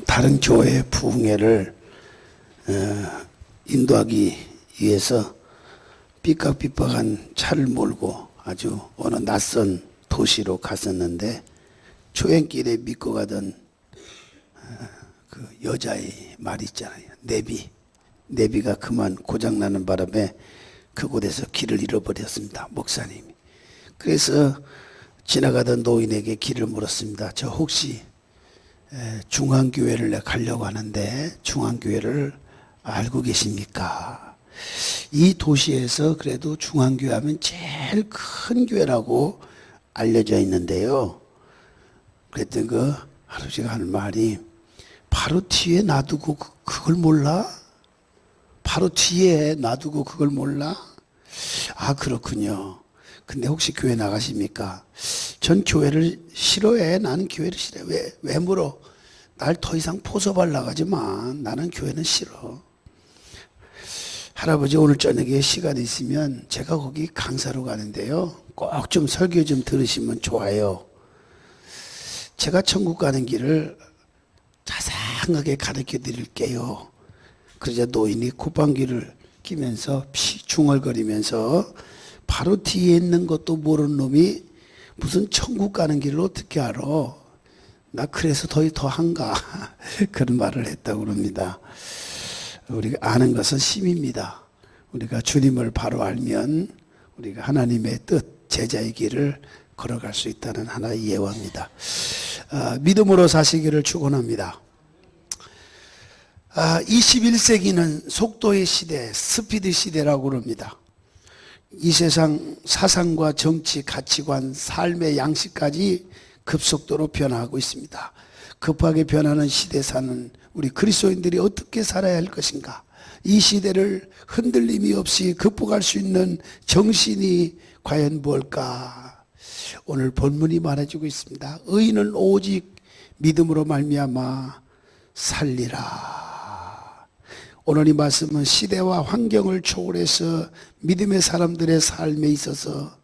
다른 교회의 부흥회를 인도하기 위해서 삐깍삐깍한 차를 몰고 아주 어느 낯선 도시로 갔었는데, 초행길에 믿고 가던 그 여자의 말 있잖아요. 내비가 그만 고장나는 바람에 그곳에서 길을 잃어버렸습니다, 목사님이. 그래서 지나가던 노인에게 길을 물었습니다. 저 혹시 중앙교회를 내가 가려고 하는데 중앙교회를 알고 계십니까? 이 도시에서 그래도 중앙교회 하면 제일 큰 교회라고 알려져 있는데요. 그랬더니 그 할아버지가 하는 말이, 바로 뒤에 놔두고 그걸 몰라? 바로 뒤에 놔두고 그걸 몰라? 아, 그렇군요. 근데 혹시 교회 나가십니까? 전 교회를 싫어해. 나는 교회를 싫어해. 왜 물어? 날 더 이상 포섭할 나가지 마. 나는 교회는 싫어. 할아버지, 오늘 저녁에 시간 있으면 제가 거기 강사로 가는데요, 꼭 좀 설교 좀 들으시면 좋아요. 제가 천국 가는 길을 자상하게 가르쳐 드릴게요. 그러자 노인이 콧방귀를 끼면서 중얼거리면서, 바로 뒤에 있는 것도 모르는 놈이 무슨 천국 가는 길을 어떻게 알아? 나 그래서 더 한가? 그런 말을 했다고 그럽니다. 우리가 아는 것은 힘입니다. 우리가 주님을 바로 알면 우리가 하나님의 뜻, 제자의 길을 걸어갈 수 있다는 하나의 예화입니다. 믿음으로 사시기를 축원합니다. 21세기는 속도의 시대, 스피드 시대라고 그럽니다. 이 세상 사상과 정치, 가치관, 삶의 양식까지 급속도로 변화하고 있습니다. 급하게 변하는 시대에 사는 우리 그리스도인들이 어떻게 살아야 할 것인가? 이 시대를 흔들림이 없이 극복할 수 있는 정신이 과연 뭘까? 오늘 본문이 말해주고 있습니다. 의인은 오직 믿음으로 말미암아 살리라. 오늘 이 말씀은 시대와 환경을 초월해서 믿음의 사람들의 삶에 있어서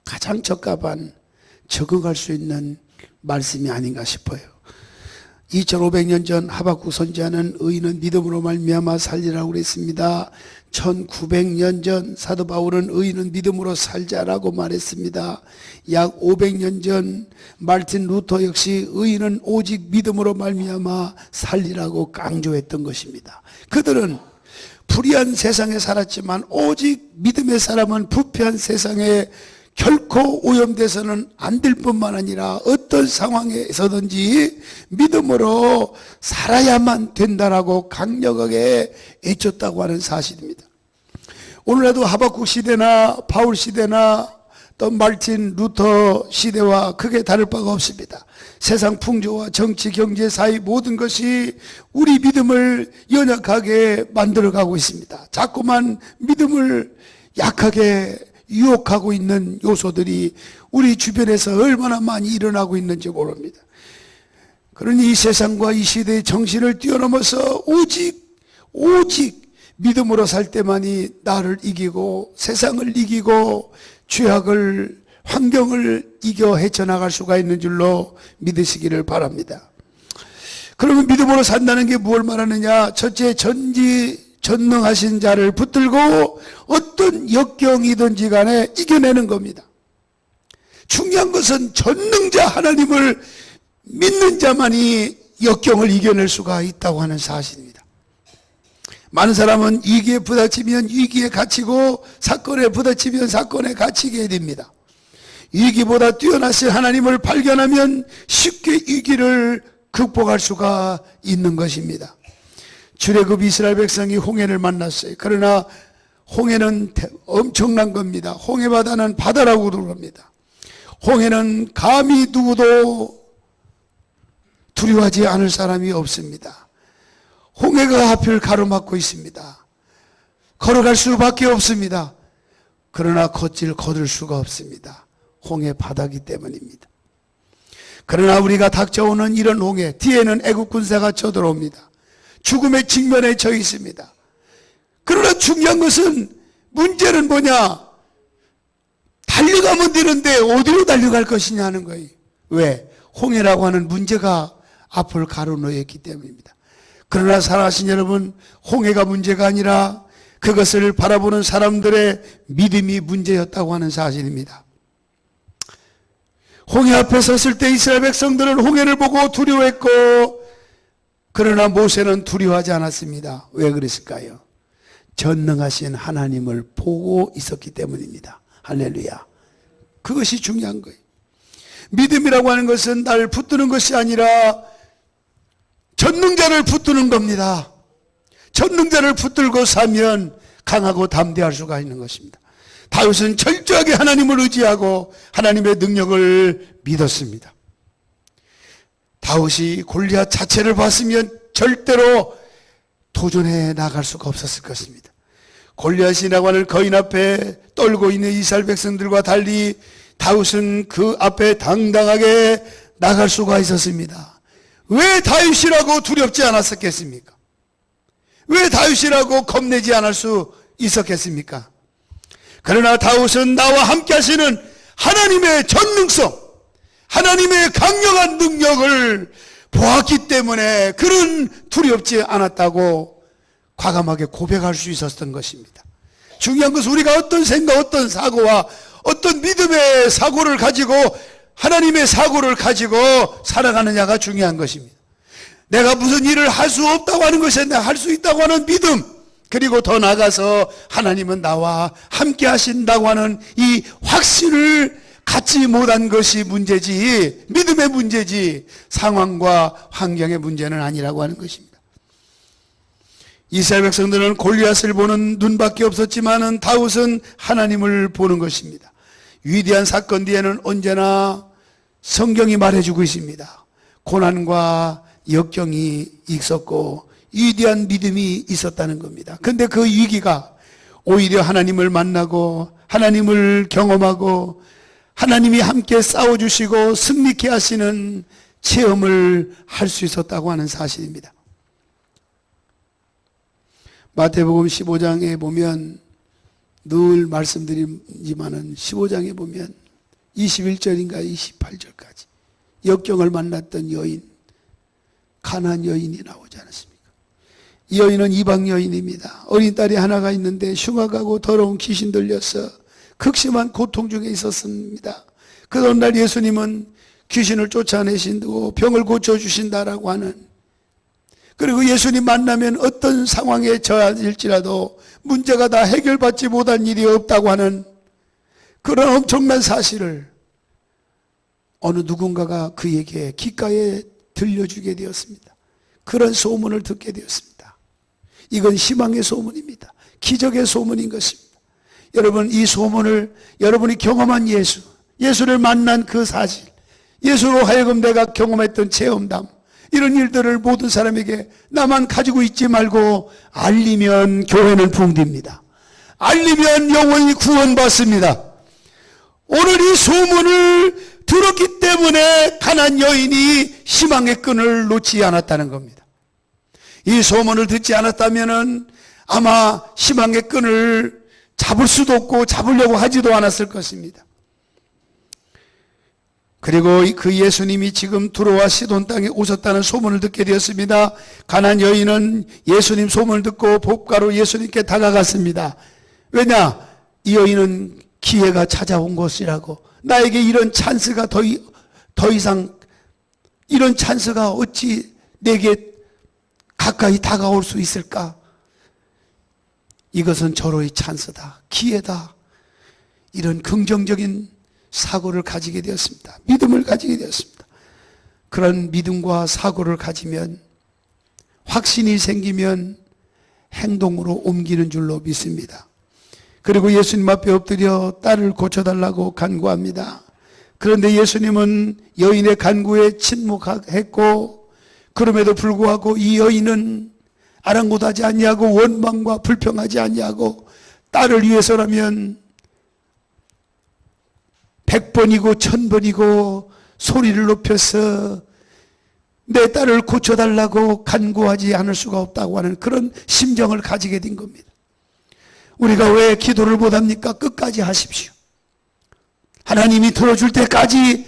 가장 적합한, 적응할 수 있는 말씀이 아닌가 싶어요. 2500년 전 하박국 선지자는 의인은 믿음으로 말미암아 살리라고 그랬습니다. 1900년 전 사도 바울은 의인은 믿음으로 살자라고 말했습니다. 약 500년 전 마르틴 루터 역시 의인은 오직 믿음으로 말미암아 살리라고 강조했던 것입니다. 그들은 불의한 세상에 살았지만 오직 믿음의 사람은 부패한 세상에 결코 오염돼서는 안 될 뿐만 아니라 어떤 상황에서든지 믿음으로 살아야만 된다라고 강력하게 외쳤다고 하는 사실입니다. 오늘날도 하박국 시대나 바울 시대나 또 마르틴 루터 시대와 크게 다를 바가 없습니다. 세상 풍조와 정치, 경제, 사회 모든 것이 우리 믿음을 연약하게 만들어가고 있습니다. 자꾸만 믿음을 약하게 유혹하고 있는 요소들이 우리 주변에서 얼마나 많이 일어나고 있는지 모릅니다. 그러니 이 세상과 이 시대의 정신을 뛰어넘어서 오직 믿음으로 살 때만이 나를 이기고 세상을 이기고 죄악을, 환경을 이겨 헤쳐나갈 수가 있는 줄로 믿으시기를 바랍니다. 그러면 믿음으로 산다는 게 무엇을 말하느냐? 첫째, 전능하신 자를 붙들고 어떤 역경이든지 간에 이겨내는 겁니다. 중요한 것은 전능자 하나님을 믿는 자만이 역경을 이겨낼 수가 있다고 하는 사실입니다. 많은 사람은 위기에 부딪히면 위기에 갇히고 사건에 부딪히면 사건에 갇히게 됩니다. 위기보다 뛰어나신 하나님을 발견하면 쉽게 위기를 극복할 수가 있는 것입니다. 출애굽 이스라엘 백성이 홍해를 만났어요. 그러나 홍해는 엄청난 겁니다. 홍해바다는 바다라고 부릅니다. 홍해는 감히 누구도 두려워하지 않을 사람이 없습니다. 홍해가 하필 가로막고 있습니다. 걸어갈 수밖에 없습니다. 그러나 거들 수가 없습니다. 홍해 바다기 때문입니다. 그러나 우리가 닥쳐오는 이런 홍해, 뒤에는 애국 군사가 쳐들어옵니다. 죽음의 직면에 처해 있습니다. 그러나 중요한 것은, 문제는 뭐냐? 달려가면 되는데 어디로 달려갈 것이냐 하는 거예요. 왜? 홍해라고 하는 문제가 앞을 가로놓였기 때문입니다. 그러나 살아가신 여러분, 홍해가 문제가 아니라 그것을 바라보는 사람들의 믿음이 문제였다고 하는 사실입니다. 홍해 앞에 섰을 때 이스라엘 백성들은 홍해를 보고 두려워했고, 그러나 모세는 두려워하지 않았습니다. 왜 그랬을까요? 전능하신 하나님을 보고 있었기 때문입니다. 할렐루야. 그것이 중요한 거예요. 믿음이라고 하는 것은 날 붙드는 것이 아니라 전능자를 붙드는 겁니다. 전능자를 붙들고 사면 강하고 담대할 수가 있는 것입니다. 다윗은 철저하게 하나님을 의지하고 하나님의 능력을 믿었습니다. 다윗이 골리앗 자체를 봤으면 절대로 도전해 나갈 수가 없었을 것입니다. 골리앗이라고 하는 거인 앞에 떨고 있는 이스라엘 백성들과 달리 다윗은 그 앞에 당당하게 나갈 수가 있었습니다. 왜 다윗이라고 두렵지 않았었겠습니까? 왜 다윗이라고 겁내지 않을 수 있었겠습니까? 그러나 다윗은 나와 함께 하시는 하나님의 전능성, 하나님의 강력한 능력을 보았기 때문에 그는 두렵지 않았다고 과감하게 고백할 수 있었던 것입니다. 중요한 것은 우리가 어떤 생각, 어떤 사고와 어떤 믿음의 사고를 가지고 하나님의 사고를 가지고 살아가느냐가 중요한 것입니다. 내가 무슨 일을 할 수 없다고 하는 것이 아니라 할 수 있다고 하는 믿음, 그리고 더 나아가서 하나님은 나와 함께 하신다고 하는 이 확신을 갖지 못한 것이 문제지, 믿음의 문제지 상황과 환경의 문제는 아니라고 하는 것입니다. 이스라엘 백성들은 골리앗을 보는 눈밖에 없었지만은 다윗은 하나님을 보는 것입니다. 위대한 사건 뒤에는 언제나 성경이 말해주고 있습니다. 고난과 역경이 있었고 위대한 믿음이 있었다는 겁니다. 그런데 그 위기가 오히려 하나님을 만나고 하나님을 경험하고 하나님이 함께 싸워주시고 승리케 하시는 체험을 할 수 있었다고 하는 사실입니다. 마태복음 15장에 보면 늘 말씀드리지만은 15장에 보면 21절인가 28절까지 역경을 만났던 여인, 가나안 여인이 나오지 않았습니까? 이 여인은 이방 여인입니다. 어린 딸이 하나가 있는데 흉악하고 더러운 귀신 들려서 극심한 고통 중에 있었습니다. 그런 날 예수님은 귀신을 쫓아내신다고 병을 고쳐주신다라고 하는, 그리고 예수님 만나면 어떤 상황에 처할지라도 문제가 다 해결받지 못한 일이 없다고 하는 그런 엄청난 사실을 어느 누군가가 그에게 귓가에 들려주게 되었습니다. 그런 소문을 듣게 되었습니다. 이건 희망의 소문입니다. 기적의 소문인 것입니다. 여러분, 이 소문을 여러분이 경험한 예수를 만난 그 사실, 예수로 하여금 내가 경험했던 체험담, 이런 일들을 모든 사람에게 나만 가지고 있지 말고 알리면 교회는 붕괴됩니다. 알리면 영혼이 구원받습니다. 오늘 이 소문을 들었기 때문에 가나안 여인이 희망의 끈을 놓지 않았다는 겁니다. 이 소문을 듣지 않았다면 아마 희망의 끈을 잡을 수도 없고 잡으려고 하지도 않았을 것입니다. 그리고 그 예수님이 지금 들어와 시돈 땅에 오셨다는 소문을 듣게 되었습니다. 가나안 여인은 예수님 소문을 듣고 복가로 예수님께 다가갔습니다. 왜냐? 이 여인은 기회가 찾아온 것이라고, 나에게 이런 찬스가 더 이상 이런 찬스가 어찌 내게 가까이 다가올 수 있을까? 이것은 저로의 찬스다, 기회다, 이런 긍정적인 사고를 가지게 되었습니다. 믿음을 가지게 되었습니다. 그런 믿음과 사고를 가지면, 확신이 생기면 행동으로 옮기는 줄로 믿습니다. 그리고 예수님 앞에 엎드려 딸을 고쳐달라고 간구합니다. 그런데 예수님은 여인의 간구에 침묵했고, 그럼에도 불구하고 이 여인은 아랑곳하지 아니하고 원망과 불평하지 아니하고 딸을 위해서라면 100번이고 1000번이고 소리를 높여서 내 딸을 고쳐달라고 간구하지 않을 수가 없다고 하는 그런 심정을 가지게 된 겁니다. 우리가 왜 기도를 못합니까? 끝까지 하십시오. 하나님이 들어줄 때까지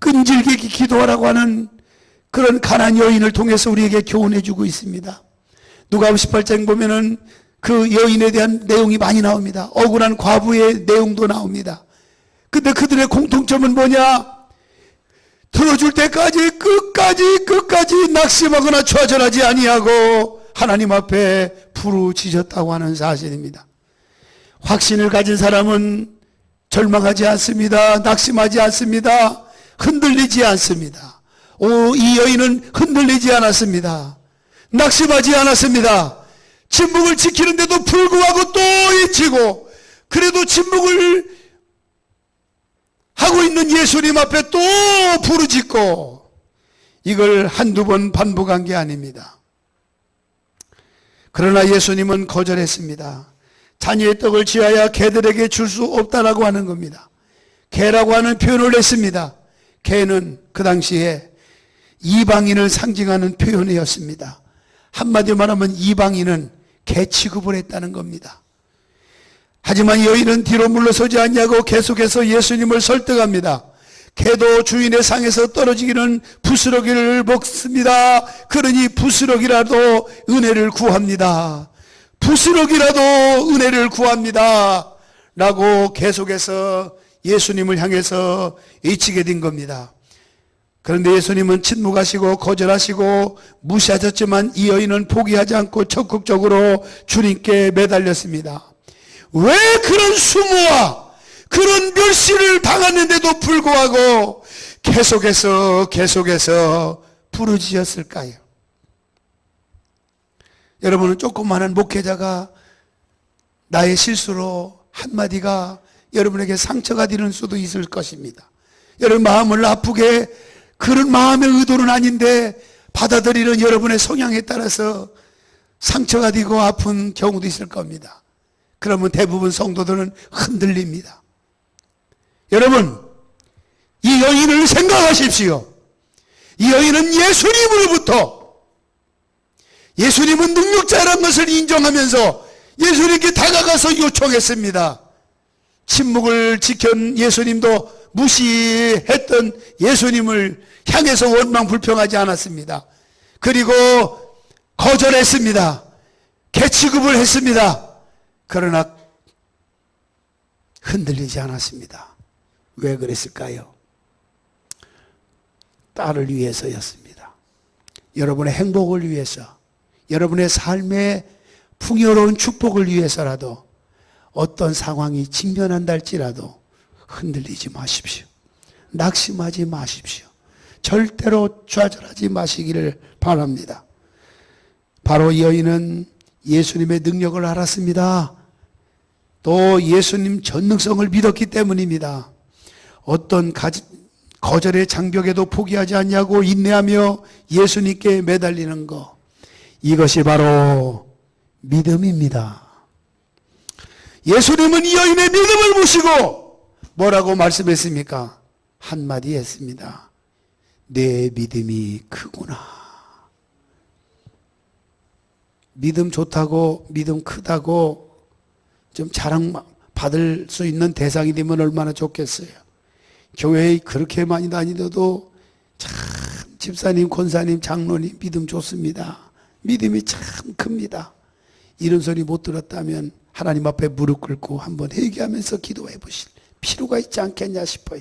끈질기게 기도하라고 하는 그런 가난 여인을 통해서 우리에게 교훈해 주고 있습니다. 누가복음 18장 보면은 그 여인에 대한 내용이 많이 나옵니다. 억울한 과부의 내용도 나옵니다. 근데 그들의 공통점은 뭐냐? 들어줄 때까지 끝까지 낙심하거나 좌절하지 아니하고 하나님 앞에 부르짖었다고 하는 사실입니다. 확신을 가진 사람은 절망하지 않습니다. 낙심하지 않습니다. 흔들리지 않습니다. 이 여인은 흔들리지 않았습니다. 낙심하지 않았습니다. 침묵을 지키는데도 불구하고 또 외치고, 그래도 침묵을 하고 있는 예수님 앞에 또 부르짖고, 이걸 한두 번 반복한 게 아닙니다. 그러나 예수님은 거절했습니다. 자녀의 떡을 취하여 개들에게 줄 수 없다라고 하는 겁니다. 개라고 하는 표현을 했습니다. 개는 그 당시에 이방인을 상징하는 표현이었습니다. 한마디로 말하면 이방인은 개 취급을 했다는 겁니다. 하지만 여인은 뒤로 물러서지 않냐고 계속해서 예수님을 설득합니다. 개도 주인의 상에서 떨어지기는 부스러기를 먹습니다. 그러니 부스러기라도 은혜를 구합니다. 부스러기라도 은혜를 구합니다. 라고 계속해서 예수님을 향해서 외치게 된 겁니다. 그런데 예수님은 침묵하시고 거절하시고 무시하셨지만 이 여인은 포기하지 않고 적극적으로 주님께 매달렸습니다. 왜 그런 수모와 그런 멸시를 당했는데도 불구하고 계속해서 부르짖었을까요? 여러분은 조그마한 목회자가 나의 실수로 한마디가 여러분에게 상처가 되는 수도 있을 것입니다. 여러분 마음을 아프게, 그런 마음의 의도는 아닌데 받아들이는 여러분의 성향에 따라서 상처가 되고 아픈 경우도 있을 겁니다. 그러면 대부분 성도들은 흔들립니다. 여러분, 이 여인을 생각하십시오. 이 여인은 예수님은 능력자라는 것을 인정하면서 예수님께 다가가서 요청했습니다. 침묵을 지킨 예수님도 무시했던 예수님을 향해서 원망 불평하지 않았습니다. 그리고 거절했습니다. 개취급을 했습니다. 그러나 흔들리지 않았습니다. 왜 그랬을까요? 딸을 위해서였습니다. 여러분의 행복을 위해서, 여러분의 삶의 풍요로운 축복을 위해서라도 어떤 상황이 직면한다 할지라도 흔들리지 마십시오. 낙심하지 마십시오. 절대로 좌절하지 마시기를 바랍니다. 바로 이 여인은 예수님의 능력을 알았습니다. 또 예수님 전능성을 믿었기 때문입니다. 어떤 거절의 장벽에도 포기하지 않냐고 인내하며 예수님께 매달리는 것, 이것이 바로 믿음입니다. 예수님은 이 여인의 믿음을 보시고 뭐라고 말씀했습니까? 한마디 했습니다. 내 믿음이 크구나. 믿음 좋다고, 믿음 크다고 좀 자랑받을 수 있는 대상이 되면 얼마나 좋겠어요. 교회에 그렇게 많이 다니더라도 참 집사님, 권사님, 장로님 믿음 좋습니다. 믿음이 참 큽니다. 이런 소리 못 들었다면 하나님 앞에 무릎 꿇고 한번 회개하면서 기도해 보실 필요가 있지 않겠냐 싶어요.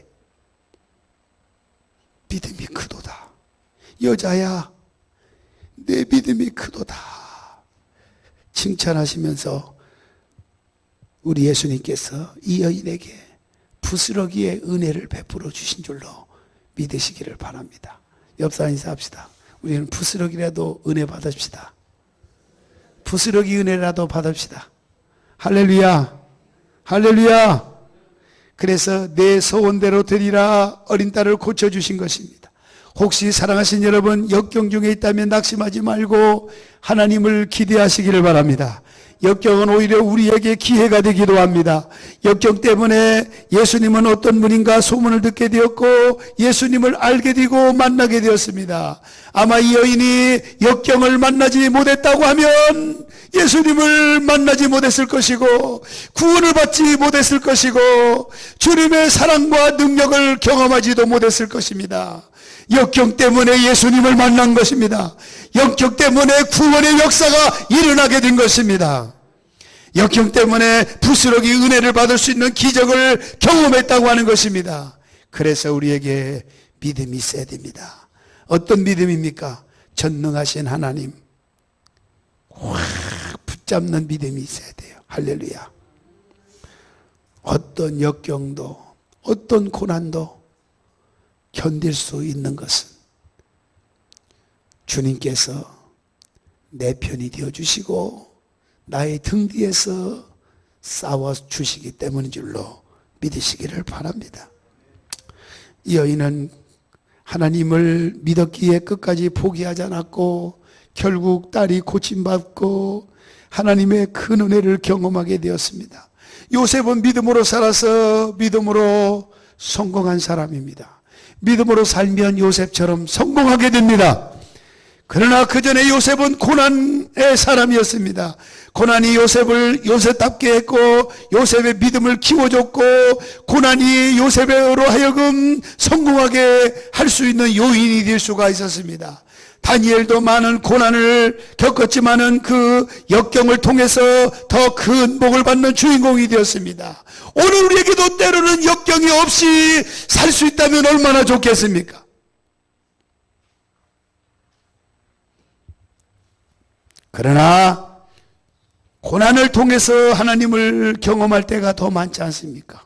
믿음이 크도다. 여자야, 내 믿음이 크도다. 칭찬하시면서 우리 예수님께서 이 여인에게 부스러기의 은혜를 베풀어 주신 줄로 믿으시기를 바랍니다. 옆 사람 인사합시다. 우리는 부스러기라도 은혜 받읍시다. 부스러기 은혜라도 받읍시다. 할렐루야, 할렐루야. 그래서 내 소원대로 되리라 어린 딸을 고쳐주신 것입니다. 혹시 사랑하신 여러분 역경 중에 있다면 낙심하지 말고 하나님을 기대하시기를 바랍니다. 역경은 오히려 우리에게 기회가 되기도 합니다. 역경 때문에 예수님은 어떤 분인가 소문을 듣게 되었고 예수님을 알게 되고 만나게 되었습니다. 아마 이 여인이 역경을 만나지 못했다고 하면 예수님을 만나지 못했을 것이고 구원을 받지 못했을 것이고 주님의 사랑과 능력을 경험하지도 못했을 것입니다. 역경 때문에 예수님을 만난 것입니다. 역경 때문에 구원의 역사가 일어나게 된 것입니다. 역경 때문에 부스러기 은혜를 받을 수 있는 기적을 경험했다고 하는 것입니다. 그래서 우리에게 믿음이 있어야 됩니다. 어떤 믿음입니까? 전능하신 하나님 확 붙잡는 믿음이 있어야 돼요. 할렐루야. 어떤 역경도 어떤 고난도 견딜 수 있는 것은 주님께서 내 편이 되어주시고 나의 등 뒤에서 싸워주시기 때문인 줄로 믿으시기를 바랍니다. 이 여인은 하나님을 믿었기에 끝까지 포기하지 않았고 결국 딸이 고침받고 하나님의 큰 은혜를 경험하게 되었습니다. 요셉은 믿음으로 살아서 믿음으로 성공한 사람입니다. 믿음으로 살면 요셉처럼 성공하게 됩니다. 그러나 그 전에 요셉은 고난의 사람이었습니다. 고난이 요셉을 요셉답게 했고 요셉의 믿음을 키워줬고 고난이 요셉으로 하여금 성공하게 할 수 있는 요인이 될 수가 있었습니다. 다니엘도 많은 고난을 겪었지만은 그 역경을 통해서 더 큰 복을 받는 주인공이 되었습니다. 오늘 우리에게도 때로는 역경이 없이 살 수 있다면 얼마나 좋겠습니까? 그러나 고난을 통해서 하나님을 경험할 때가 더 많지 않습니까?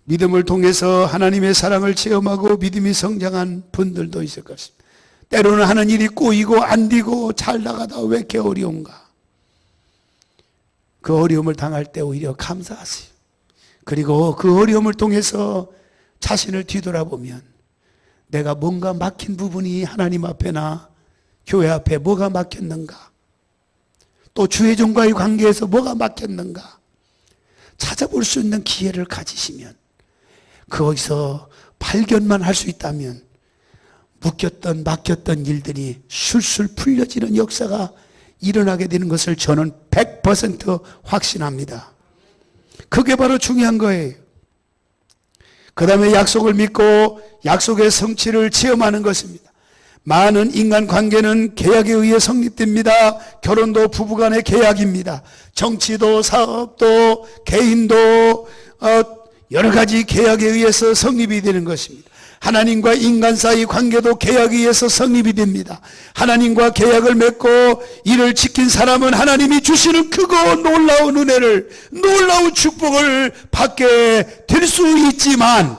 믿음을 통해서 하나님의 사랑을 체험하고 믿음이 성장한 분들도 있을 것입니다. 때로는 하는 일이 꼬이고 안 되고 잘 나가다 왜 이렇게 어려운가? 그 어려움을 당할 때 오히려 감사하세요. 그리고 그 어려움을 통해서 자신을 뒤돌아보면 내가 뭔가 막힌 부분이 하나님 앞에나 교회 앞에 뭐가 막혔는가? 또 주의종과의 관계에서 뭐가 막혔는가? 찾아볼 수 있는 기회를 가지시면 거기서 발견만 할 수 있다면 묶였던 막혔던 일들이 술술 풀려지는 역사가 일어나게 되는 것을 저는 100% 확신합니다. 그게 바로 중요한 거예요. 그 다음에 약속을 믿고 약속의 성취를 체험하는 것입니다. 많은 인간관계는 계약에 의해 성립됩니다. 결혼도 부부간의 계약입니다. 정치도 사업도 개인도 여러 가지 계약에 의해서 성립이 되는 것입니다. 하나님과 인간 사이 관계도 계약에 의해서 성립이 됩니다. 하나님과 계약을 맺고 이를 지킨 사람은 하나님이 주시는 크고 놀라운 은혜를, 놀라운 축복을 받게 될 수 있지만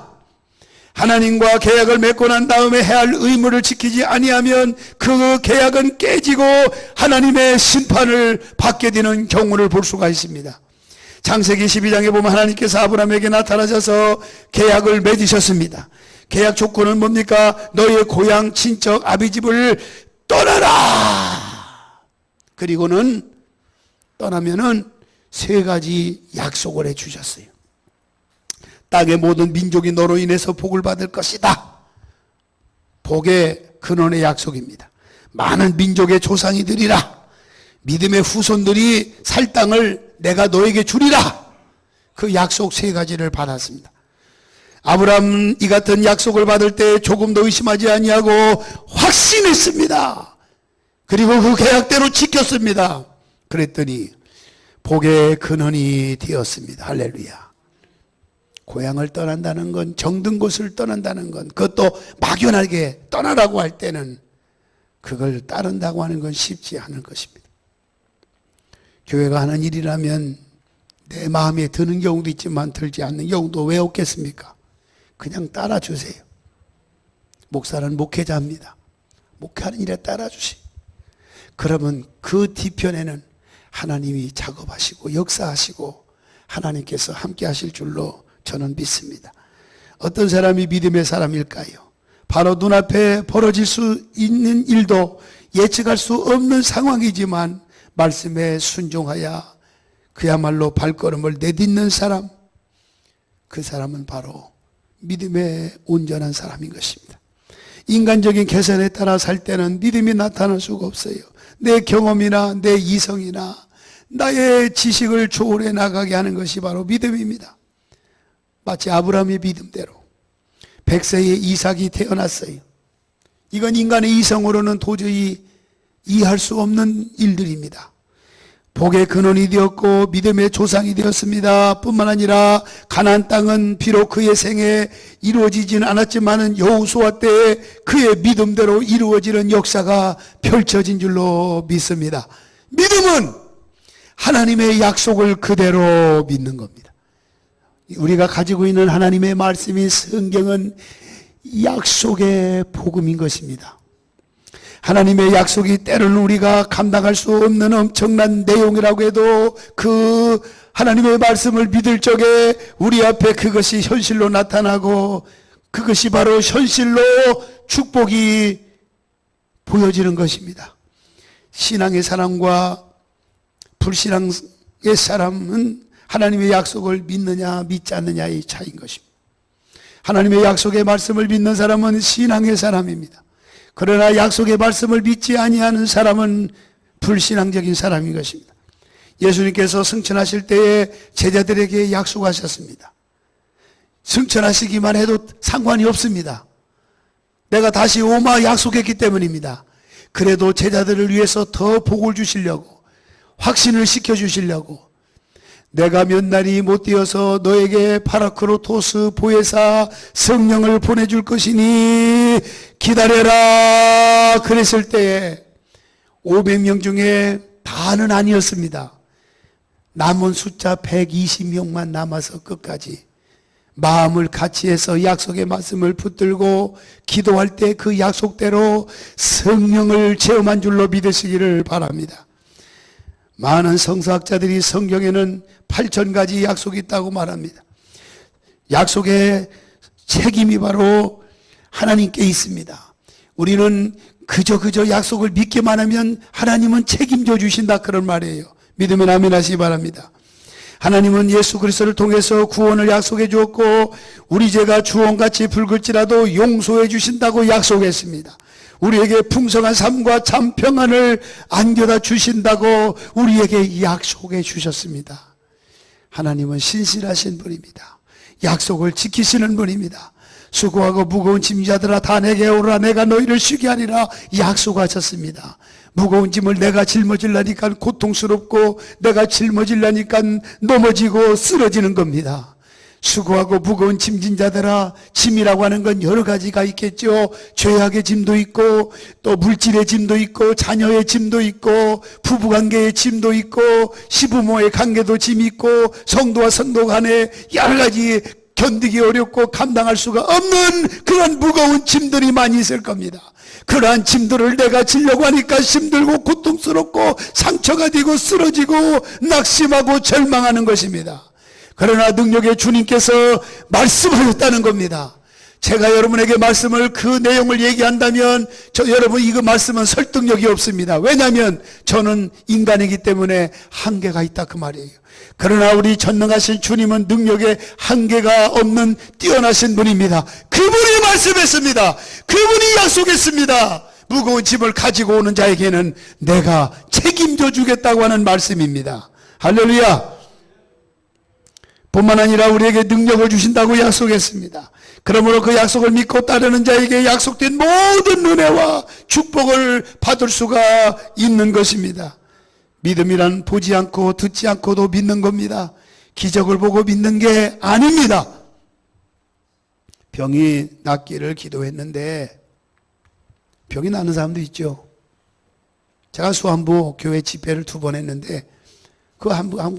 하나님과 계약을 맺고 난 다음에 해야 할 의무를 지키지 아니하면 그 계약은 깨지고 하나님의 심판을 받게 되는 경우를 볼 수가 있습니다. 창세기 12장에 보면 하나님께서 아브라함에게 나타나셔서 계약을 맺으셨습니다. 계약 조건은 뭡니까? 너의 고향 친척 아비집을 떠나라. 그리고는 떠나면은 세 가지 약속을 해 주셨어요. 땅의 모든 민족이 너로 인해서 복을 받을 것이다. 복의 근원의 약속입니다. 많은 민족의 조상이 되리라. 믿음의 후손들이 살 땅을 내가 너에게 주리라. 그 약속 세 가지를 받았습니다. 아브라함 이 같은 약속을 받을 때 조금도 의심하지 아니하고 확신했습니다. 그리고 그 계약대로 지켰습니다. 그랬더니 복의 근원이 되었습니다. 할렐루야. 고향을 떠난다는 건, 정든 곳을 떠난다는 건, 그것도 막연하게 떠나라고 할 때는 그걸 따른다고 하는 건 쉽지 않은 것입니다. 교회가 하는 일이라면 내 마음에 드는 경우도 있지만 들지 않는 경우도 왜 없겠습니까? 그냥 따라주세요. 목사는 목회자입니다. 목회하는 일에 따라주세요. 그러면 그 뒤편에는 하나님이 작업하시고 역사하시고 하나님께서 함께 하실 줄로 저는 믿습니다. 어떤 사람이 믿음의 사람일까요? 바로 눈앞에 벌어질 수 있는 일도 예측할 수 없는 상황이지만 말씀에 순종하여 그야말로 발걸음을 내딛는 사람, 그 사람은 바로 믿음에 온전한 사람인 것입니다. 인간적인 계산에 따라 살 때는 믿음이 나타날 수가 없어요. 내 경험이나 내 이성이나 나의 지식을 초월해 나가게 하는 것이 바로 믿음입니다. 마치 아브라함의 믿음대로 100세에 이삭이 태어났어요. 이건 인간의 이성으로는 도저히 이해할 수 없는 일들입니다. 복의 근원이 되었고 믿음의 조상이 되었습니다. 뿐만 아니라 가나안 땅은 비록 그의 생에 이루어지지는 않았지만 여호수아 때에 그의 믿음대로 이루어지는 역사가 펼쳐진 줄로 믿습니다. 믿음은 하나님의 약속을 그대로 믿는 겁니다. 우리가 가지고 있는 하나님의 말씀인 성경은 약속의 복음인 것입니다. 하나님의 약속이 때로는 우리가 감당할 수 없는 엄청난 내용이라고 해도 그 하나님의 말씀을 믿을 적에 우리 앞에 그것이 현실로 나타나고 그것이 바로 현실로 축복이 보여지는 것입니다. 신앙의 사람과 불신앙의 사람은 하나님의 약속을 믿느냐 믿지 않느냐의 차이인 것입니다. 하나님의 약속의 말씀을 믿는 사람은 신앙의 사람입니다. 그러나 약속의 말씀을 믿지 아니하는 사람은 불신앙적인 사람인 것입니다. 예수님께서 승천하실 때에 제자들에게 약속하셨습니다. 승천하시기만 해도 상관이 없습니다. 내가 다시 오마 약속했기 때문입니다. 그래도 제자들을 위해서 더 복을 주시려고, 확신을 시켜주시려고, 내가 몇 날이 못 되어서 너에게 파라크로토스 보혜사 성령을 보내줄 것이니 기다려라 그랬을 때에 500명 중에 다는 아니었습니다. 남은 숫자 120명만 남아서 끝까지 마음을 같이 해서 약속의 말씀을 붙들고 기도할 때 그 약속대로 성령을 체험한 줄로 믿으시기를 바랍니다. 많은 성서학자들이 성경에는 8,000가지 약속이 있다고 말합니다. 약속의 책임이 바로 하나님께 있습니다. 우리는 그저 약속을 믿기만 하면 하나님은 책임져 주신다 그런 말이에요. 믿으면 아멘 하시기 바랍니다. 하나님은 예수 그리스도를 통해서 구원을 약속해 주었고 우리 죄가 주홍같이 붉을지라도 용서해 주신다고 약속했습니다. 우리에게 풍성한 삶과 참 평안을 안겨다 주신다고 우리에게 약속해 주셨습니다. 하나님은 신실하신 분입니다. 약속을 지키시는 분입니다. 수고하고 무거운 짐자들아 다 내게 오라 내가 너희를 쉬게 하리라 약속하셨습니다. 무거운 짐을 내가 짊어지려니까 고통스럽고 내가 짊어지려니까 넘어지고 쓰러지는 겁니다. 수고하고 무거운 짐진 자들아, 짐이라고 하는 건 여러 가지가 있겠죠. 죄악의 짐도 있고 또 물질의 짐도 있고 자녀의 짐도 있고 부부관계의 짐도 있고 시부모의 관계도 짐이 있고 성도와 성도 간에 여러 가지 견디기 어렵고 감당할 수가 없는 그런 무거운 짐들이 많이 있을 겁니다. 그러한 짐들을 내가 지려고 하니까 힘들고 고통스럽고 상처가 되고 쓰러지고 낙심하고 절망하는 것입니다. 그러나 능력의 주님께서 말씀하셨다는 겁니다. 제가 여러분에게 말씀을 그 내용을 얘기한다면 여러분 이거 말씀은 설득력이 없습니다. 왜냐하면 저는 인간이기 때문에 한계가 있다 그 말이에요. 그러나 우리 전능하신 주님은 능력에 한계가 없는 뛰어나신 분입니다. 그분이 말씀했습니다. 그분이 약속했습니다. 무거운 짐을 가지고 오는 자에게는 내가 책임져 주겠다고 하는 말씀입니다. 할렐루야. 뿐만 아니라 우리에게 능력을 주신다고 약속했습니다. 그러므로 그 약속을 믿고 따르는 자에게 약속된 모든 은혜와 축복을 받을 수가 있는 것입니다. 믿음이란 보지 않고 듣지 않고도 믿는 겁니다. 기적을 보고 믿는 게 아닙니다. 병이 낫기를 기도했는데 병이 나는 사람도 있죠. 제가 수안부 교회 집회를 2번 했는데 그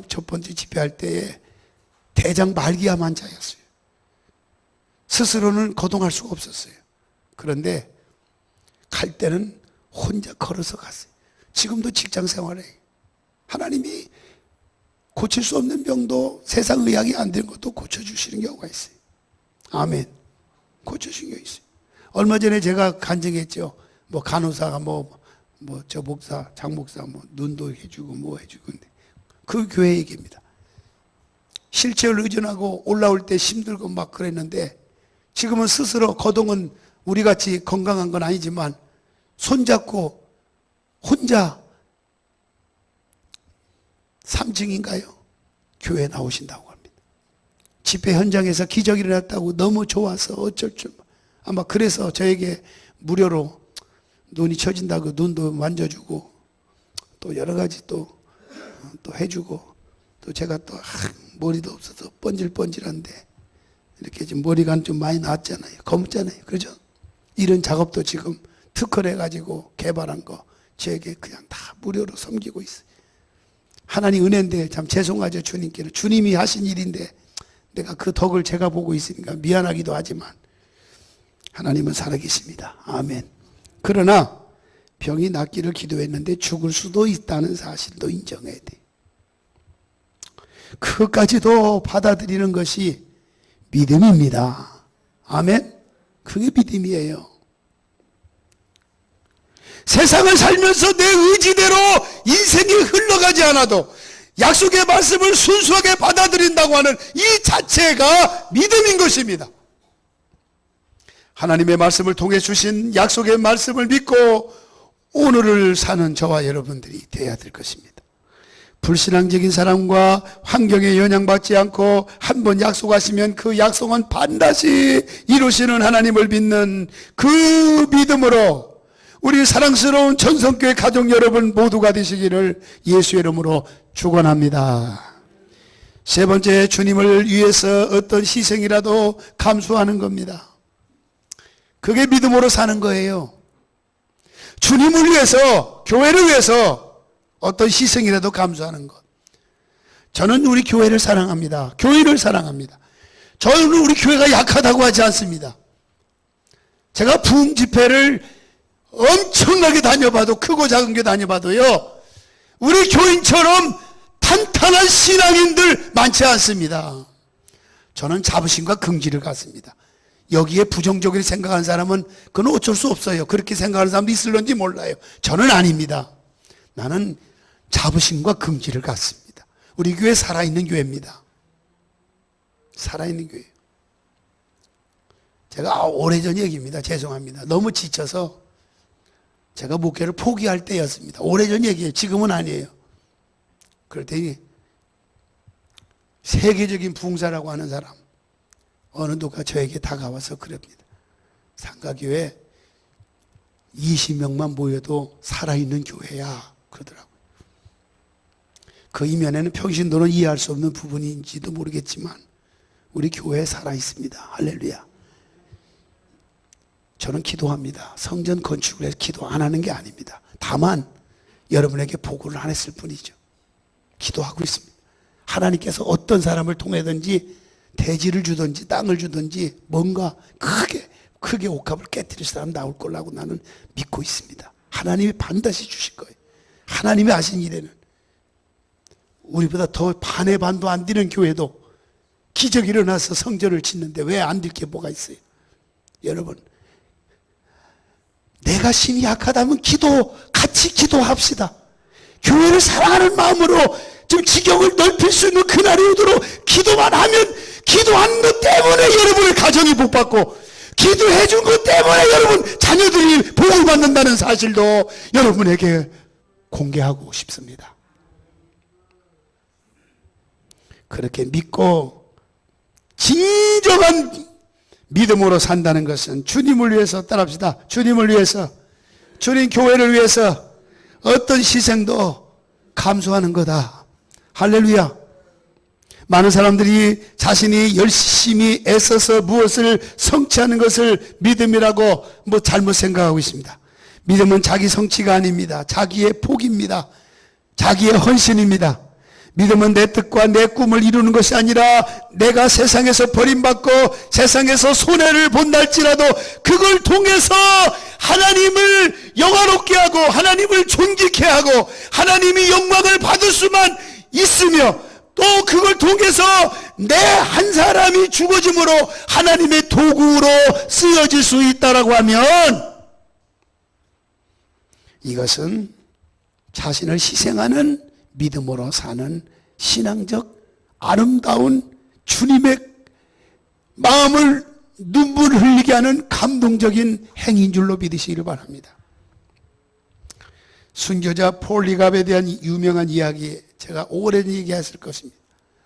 첫 번째 집회할 때에 대장 말기암 환자였어요. 스스로는 거동할 수가 없었어요. 그런데 갈 때는 혼자 걸어서 갔어요. 지금도 직장 생활에 하나님이 고칠 수 없는 병도 세상 의학이 안 되는 것도 고쳐주시는 경우가 있어요. 아멘. 고쳐주시는 경우가 있어요. 얼마 전에 제가 간증했죠. 간호사가 저 목사, 장 목사 눈도 해주고 뭐 해주고 그 교회 얘기입니다. 실체를 의존하고 올라올 때 힘들고 막 그랬는데 지금은 스스로 거동은 우리같이 건강한 건 아니지만 손잡고 혼자 3층인가요? 교회에 나오신다고 합니다. 집회 현장에서 기적이 일어났다고 너무 좋아서 어쩔 줄 아마 그래서 저에게 무료로 눈이 처진다고 눈도 만져주고 또 여러 가지 또 해주고 또 제가 또 머리도 없어서 번질번질한데 이렇게 지금 머리가 좀 많이 나왔잖아요. 검잖아요. 그죠? 이런 작업도 지금 특허를 해가지고 개발한 거 저에게 그냥 다 무료로 섬기고 있어요. 하나님 은혜인데 참 죄송하죠. 주님께는. 주님이 하신 일인데 내가 그 덕을 제가 보고 있으니까 미안하기도 하지만 하나님은 살아계십니다. 아멘. 그러나 병이 낫기를 기도했는데 죽을 수도 있다는 사실도 인정해야 돼. 그것까지도 받아들이는 것이 믿음입니다. 아멘. 그게 믿음이에요. 세상을 살면서 내 의지대로 인생이 흘러가지 않아도 약속의 말씀을 순수하게 받아들인다고 하는 이 자체가 믿음인 것입니다. 하나님의 말씀을 통해 주신 약속의 말씀을 믿고 오늘을 사는 저와 여러분들이 되어야 될 것입니다. 불신앙적인 사람과 환경에 영향받지 않고 한번 약속하시면 그 약속은 반드시 이루시는 하나님을 믿는 그 믿음으로 우리 사랑스러운 전성교회 가족 여러분 모두가 되시기를 예수의 이름으로 축원합니다. 세 번째, 주님을 위해서 어떤 희생이라도 감수하는 겁니다. 그게 믿음으로 사는 거예요. 주님을 위해서, 교회를 위해서 어떤 희생이라도 감수하는 것. 저는 우리 교회를 사랑합니다. 교회를 사랑합니다. 저는 우리 교회가 약하다고 하지 않습니다. 제가 부흥 집회를 엄청나게 다녀봐도, 크고 작은 게 다녀봐도요, 우리 교인처럼 탄탄한 신앙인들 많지 않습니다. 저는 자부심과 긍지를 갖습니다. 여기에 부정적으로 생각하는 사람은 그건 어쩔 수 없어요. 그렇게 생각하는 사람도 있을런지 몰라요. 저는 아닙니다. 나는 자부심과 긍지를 갖습니다. 우리 교회 살아있는 교회입니다. 살아있는 교회. 제가 오래전 얘기입니다. 죄송합니다. 너무 지쳐서 제가 목회를 포기할 때였습니다. 오래전 얘기예요. 지금은 아니에요. 그럴 때 세계적인 부흥사라고 하는 사람 어느 누가 저에게 다가와서 그럽니다. 상가교회 20명만 모여도 살아있는 교회야 그러더라고요. 그 이면에는 평신도는 이해할 수 없는 부분인지도 모르겠지만 우리 교회에 살아있습니다. 할렐루야. 저는 기도합니다. 성전 건축을 해서 기도 안 하는 게 아닙니다. 다만 여러분에게 보고를 안 했을 뿐이죠. 기도하고 있습니다. 하나님께서 어떤 사람을 통해든지 대지를 주든지 땅을 주든지 뭔가 크게 옥합을 깨뜨릴 사람 나올 거라고 나는 믿고 있습니다. 하나님이 반드시 주실 거예요. 하나님이 하신 일에는 우리보다 더 반의 반도 안 되는 교회도 기적이 일어나서 성전을 짓는데 왜 안 될 게 뭐가 있어요? 여러분, 내가 심히 약하다면 같이 기도합시다. 교회를 사랑하는 마음으로 좀 지경을 넓힐 수 있는 그날이 오도록 기도만 하면, 기도한 것 때문에 여러분의 가정이 복받고 기도해 준 것 때문에 여러분 자녀들이 복을 받는다는 사실도 여러분에게 공개하고 싶습니다. 그렇게 믿고 진정한 믿음으로 산다는 것은 주님을 위해서, 따라합시다. 주님을 위해서, 주님 교회를 위해서 어떤 희생도 감수하는 거다. 할렐루야. 많은 사람들이 자신이 열심히 애써서 무엇을 성취하는 것을 믿음이라고 잘못 생각하고 있습니다. 믿음은 자기 성취가 아닙니다. 자기의 포기입니다. 자기의 헌신입니다. 믿음은 내 뜻과 내 꿈을 이루는 것이 아니라 내가 세상에서 버림받고 세상에서 손해를 본다 할지라도 그걸 통해서 하나님을 영화롭게 하고 하나님을 존귀케 하고 하나님이 영광을 받을 수만 있으며 또 그걸 통해서 내 한 사람이 죽어짐으로 하나님의 도구로 쓰여질 수 있다라고 하면 이것은 자신을 희생하는 믿음으로 사는 신앙적 아름다운 주님의 마음을 눈물을 흘리게 하는 감동적인 행위인 줄로 믿으시기를 바랍니다. 순교자 폴 리갑에 대한 유명한 이야기, 제가 오랜 얘기했을 것입니다.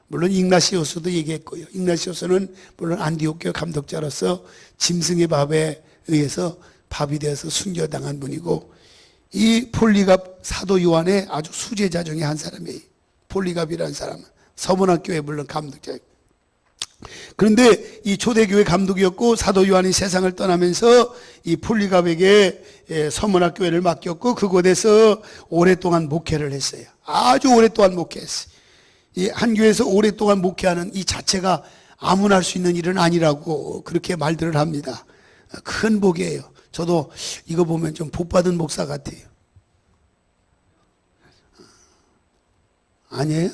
물론 ignacios도 얘기했고요. ignacios는 물론 안디옥 교회 감독자로서 짐승의 밥에 의해서 밥이 되어서 순교당한 분이고, 이 폴리갑 사도 요한의 아주 수제자 중에 한 사람이에요. 폴리갑이라는 사람은 서문학교회 물론 감독자예요. 그런데 이 초대교회 감독이었고, 사도 요한이 세상을 떠나면서 이 폴리갑에게 서문학교회를 맡겼고, 그곳에서 오랫동안 목회를 했어요. 아주 오랫동안 목회했어요. 이 한 교회에서 오랫동안 목회하는 이 자체가 아무나 할 수 있는 일은 아니라고 그렇게 말들을 합니다. 큰 복이에요. 저도 이거 보면 좀 복받은 목사 같아요. 아니에요?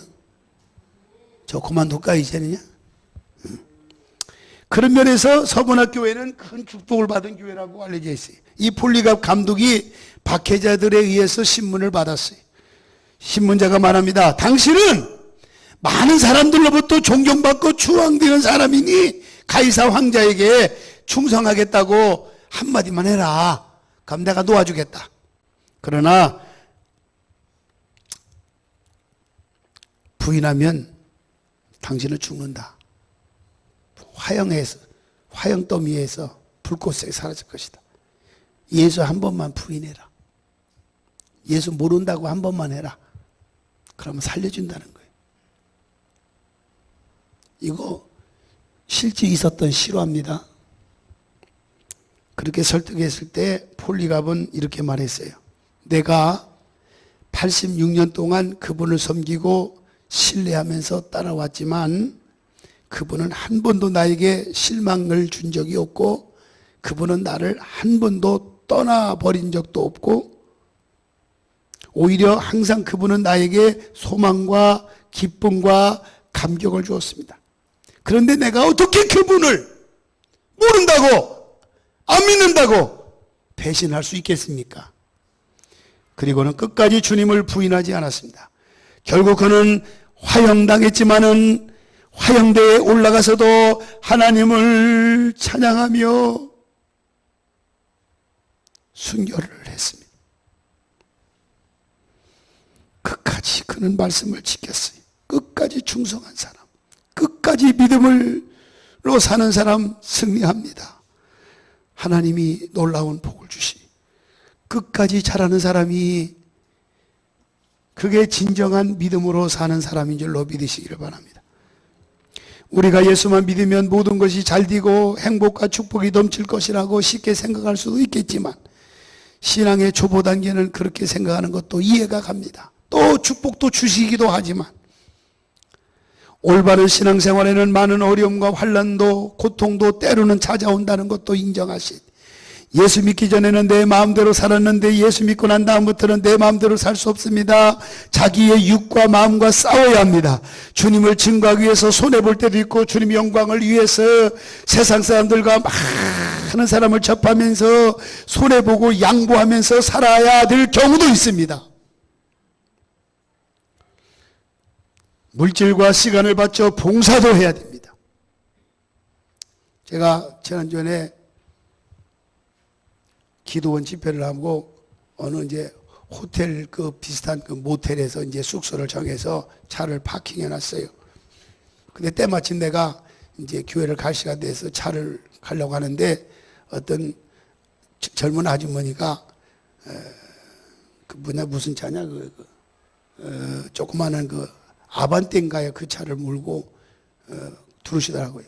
저 그만둘까 이제는요? 그런 면에서 서문학교회는 큰 축복을 받은 교회라고 알려져 있어요. 이 폴리갑 감독이 박해자들에 의해서 신문을 받았어요. 신문자가 말합니다. 당신은 많은 사람들로부터 존경받고 추앙되는 사람이니 가이사 황자에게 충성하겠다고 한마디만 해라. 그럼 내가 놓아주겠다. 그러나 부인하면 당신은 죽는다. 화형더미에서 불꽃에 사라질 것이다. 예수 한 번만 부인해라. 예수 모른다고 한 번만 해라. 그러면 살려준다는 거예요. 이거 실제 있었던 실화입니다. 그렇게 설득했을 때 폴리갑은 이렇게 말했어요. 내가 86년 동안 그분을 섬기고 신뢰하면서 따라왔지만 그분은 한 번도 나에게 실망을 준 적이 없고, 그분은 나를 한 번도 떠나버린 적도 없고, 오히려 항상 그분은 나에게 소망과 기쁨과 감격을 주었습니다. 그런데 내가 어떻게 그분을 모른다고, 안 믿는다고 배신할 수 있겠습니까? 그리고는 끝까지 주님을 부인하지 않았습니다. 결국 그는 화형당했지만은 화형대에 올라가서도 하나님을 찬양하며 순교를 했습니다. 끝까지 그는 말씀을 지켰어요. 끝까지 충성한 사람, 끝까지 믿음으로 사는 사람 승리합니다. 하나님이 놀라운 복을 주시. 끝까지 잘하는 사람이 그게 진정한 믿음으로 사는 사람인 줄로 믿으시기를 바랍니다. 우리가 예수만 믿으면 모든 것이 잘 되고 행복과 축복이 넘칠 것이라고 쉽게 생각할 수도 있겠지만, 신앙의 초보 단계는 그렇게 생각하는 것도 이해가 갑니다. 또 축복도 주시기도 하지만, 올바른 신앙생활에는 많은 어려움과 환난도 고통도 때로는 찾아온다는 것도 인정하시. 예수 믿기 전에는 내 마음대로 살았는데 예수 믿고 난 다음부터는 내 마음대로 살 수 없습니다. 자기의 육과 마음과 싸워야 합니다. 주님을 증거하기 위해서 손해볼 때도 있고, 주님의 영광을 위해서 세상 사람들과 많은 사람을 접하면서 손해보고 양보하면서 살아야 될 경우도 있습니다. 물질과 시간을 바쳐 봉사도 해야 됩니다. 제가 지난주에 기도원 집회를 하고 어느 이제 호텔 그 비슷한 그 모텔에서 이제 숙소를 정해서 차를 파킹해 놨어요. 근데 때마침 내가 이제 교회를 갈 시간 돼서 차를 가려고 하는데 어떤 젊은 아주머니가 그 무슨 차냐 조그마한 그 아반떼인가요? 그 차를 몰고 들어오시더라고요.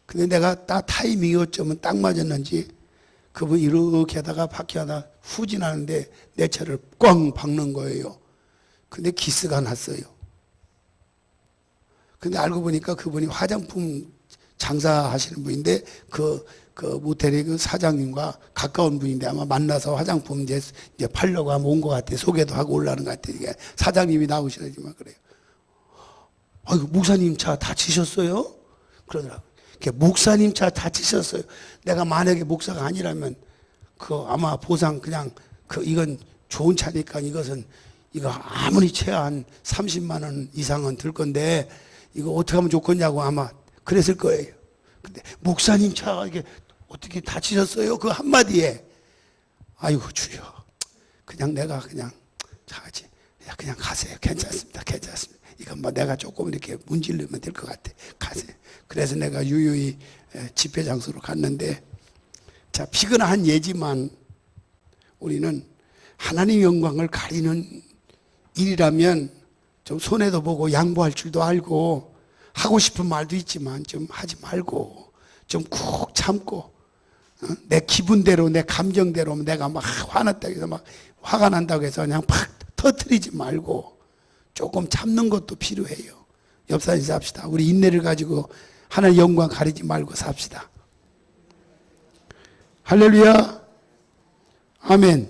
근데 내가 딱 타이밍이 어쩌면 딱 맞았는지 그분이 이렇게 하다가 바퀴하다 후진하는데 내 차를 꽝 박는 거예요. 근데 기스가 났어요. 근데 알고 보니까 그분이 화장품 장사하시는 분인데 그 모텔의 그 사장님과 가까운 분인데 아마 만나서 화장품 이제 팔려고 하면 온 것 같아. 소개도 하고 올라는 것 같아. 이게 사장님이 나오시더니만 그래요. 아이고, 목사님 차 다치셨어요? 그러더라고요. 목사님 차 다치셨어요. 내가 만약에 목사가 아니라면 그 아마 보상 그냥 이건 좋은 차니까 이거 아무리 최한 30만 원 이상은 들 건데 이거 어떻게 하면 좋겠냐고 아마 그랬을 거예요. 근데 목사님 차가 이게 어떻게 다치셨어요? 그 한마디에 아이고 주여, 그냥 내가 그냥 자지 그냥 가세요. 괜찮습니다. 괜찮습니다. 이건 뭐 내가 조금 이렇게 문지르면 될 것 같아. 가세요. 그래서 내가 유유히 집회 장소로 갔는데, 자, 피곤한 예지만 우리는 하나님 영광을 가리는 일이라면 좀 손해도 보고 양보할 줄도 알고 하고 싶은 말도 있지만 좀 하지 말고 좀 쿡 참고, 내 기분대로 내 감정대로 내가 막 화났다고 해서 막 화가 난다고 해서 그냥 팍 터뜨리지 말고 조금 참는 것도 필요해요. 옆사람 삽시다. 우리 인내를 가지고 하나님 영광 가리지 말고 삽시다. 할렐루야. 아멘.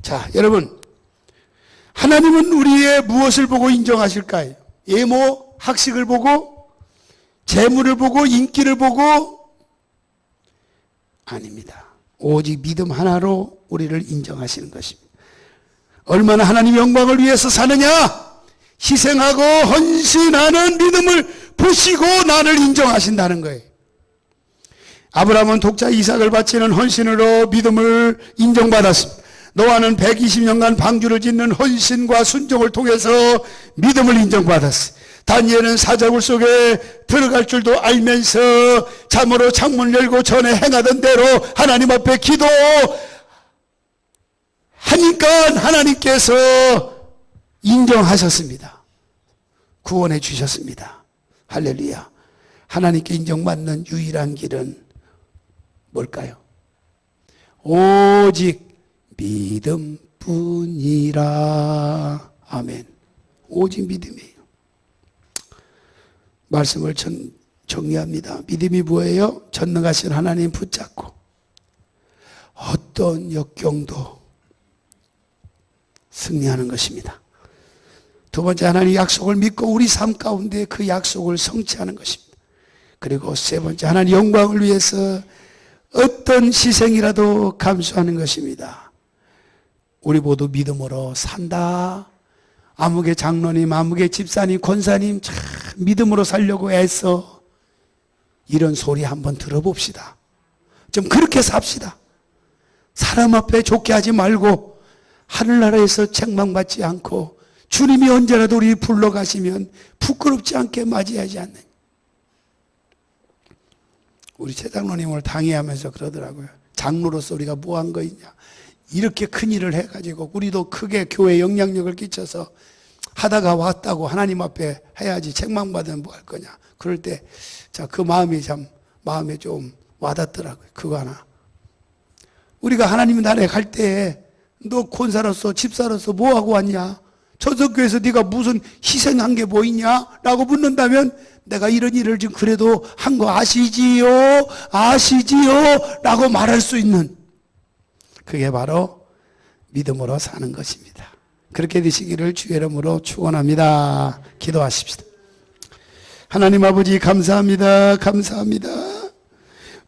자, 여러분, 하나님은 우리의 무엇을 보고 인정하실까요? 외모, 학식을 보고, 재물을 보고, 인기를 보고? 아닙니다. 오직 믿음 하나로 우리를 인정하시는 것입니다. 얼마나 하나님 영광을 위해서 사느냐? 희생하고 헌신하는 믿음을 보시고 나를 인정하신다는 거예요. 아브라함은 독자 이삭을 바치는 헌신으로 믿음을 인정받았습니다. 노아는 120년간 방주를 짓는 헌신과 순종을 통해서 믿음을 인정받았어요. 다니엘은 사자굴 속에 들어갈 줄도 알면서 잠으로 창문 열고 전에 행하던 대로 하나님 앞에 기도하니까 하나님께서 인정하셨습니다. 구원해 주셨습니다. 할렐루야. 하나님께 인정받는 유일한 길은 뭘까요? 오직 믿음뿐이라. 아멘. 오직 믿음이에요. 말씀을 정리합니다. 믿음이 뭐예요? 전능하신 하나님 붙잡고 어떤 역경도 승리하는 것입니다. 두 번째, 하나님 약속을 믿고 우리 삶 가운데 그 약속을 성취하는 것입니다. 그리고 세 번째, 하나님 영광을 위해서 어떤 희생이라도 감수하는 것입니다. 우리 모두 믿음으로 산다. 아무개 장로님, 아무개 집사님, 권사님 참 믿음으로 살려고 애써 이런 소리 한번 들어봅시다. 좀 그렇게 삽시다. 사람 앞에 좋게 하지 말고 하늘나라에서 책망받지 않고 주님이 언제라도 우리 불러가시면 부끄럽지 않게 맞이하지 않는. 우리 최 장로님을 당회하면서 그러더라고요. 장로로서 우리가 뭐 한 거 있냐. 이렇게 큰 일을 해가지고 우리도 크게 교회에 영향력을 끼쳐서 하다가 왔다고 하나님 앞에 해야지 책망받으면 뭐 할 거냐. 그럴 때, 자, 그 마음이 참, 마음에 좀 와닿더라고요. 그거 하나. 우리가 하나님 나라에 갈 때, 너 권사로서, 집사로서 뭐 하고 왔냐? 저석교에서 네가 무슨 희생한 게 뭐 있냐? 라고 묻는다면, 내가 이런 일을 지금 그래도 한 거 아시지요? 아시지요? 라고 말할 수 있는, 그게 바로 믿음으로 사는 것입니다. 그렇게 되시기를 주의 이름으로 축원합니다. 기도하십시다. 하나님 아버지 감사합니다. 감사합니다.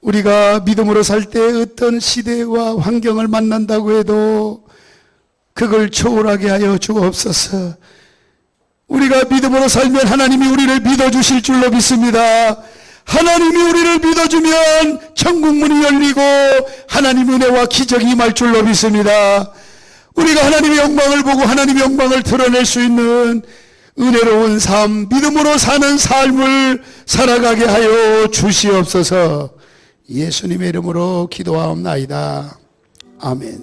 우리가 믿음으로 살 때 어떤 시대와 환경을 만난다고 해도 그걸 초월하게 하여 주옵소서. 우리가 믿음으로 살면 하나님이 우리를 믿어주실 줄로 믿습니다. 하나님이 우리를 믿어주면 천국 문이 열리고 하나님의 은혜와 기적이 임할 줄로 믿습니다. 우리가 하나님의 영광을 보고 하나님의 영광을 드러낼 수 있는 은혜로운 삶, 믿음으로 사는 삶을 살아가게 하여 주시옵소서. 예수님의 이름으로 기도하옵나이다. 아멘.